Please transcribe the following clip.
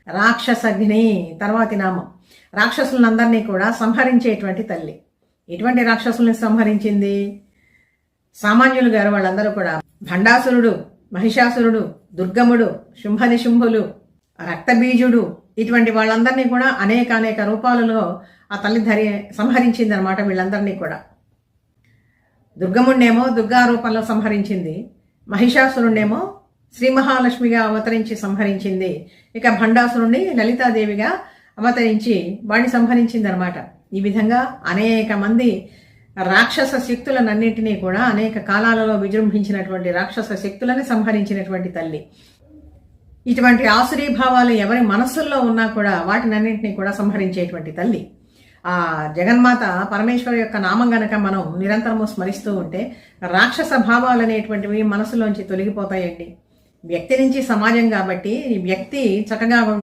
రాక్షసగ్ని తర్వాతి నామం. రాక్షసులందరినీ కూడా సంహరించేటువంటి తల్లి. ఎటువంటి రాక్షసుల్ని సంహరించింది? సామాన్యులు గారు వాళ్ళందరూ కూడా భండాసురుడు, మహిషాసురుడు, దుర్గముడు, శుంభనిశుంభులు, రక్తబీజుడు, ఇటువంటి వాళ్ళందరినీ కూడా అనేక రూపాలలో ఆ తల్లి సంహరించింది అనమాట. వీళ్ళందరినీ కూడా దుర్గముడినేమో దుర్గా రూపంలో సంహరించింది, మహిషాసురుణ్ణేమో శ్రీ మహాలక్ష్మిగా అవతరించి సంహరించింది, ఇక భండాసురుణ్ణి లలితాదేవిగా అవతరించి వాడిని సంహరించింది అనమాట. ఈ విధంగా అనేక మంది రాక్షస శక్తులనన్నింటినీ కూడా అనేక కాలాలలో విజృంభించినటువంటి రాక్షస శక్తులని సంహరించినటువంటి తల్లి. ఇటువంటి ఆసురీ భావాలు ఎవరి మనస్సుల్లో ఉన్నా కూడా వాటినన్నింటినీ కూడా సంహరించేటువంటి తల్లి. ఆ జగన్మాత పరమేశ్వరు యొక్క నామం గనక మనం నిరంతరము స్మరిస్తూ ఉంటే రాక్షస భావాలు అనేటువంటివి మనసులోంచి తొలగిపోతాయండి. వ్యక్తి నుంచి సమాజం కాబట్టి వ్యక్తి చక్కగా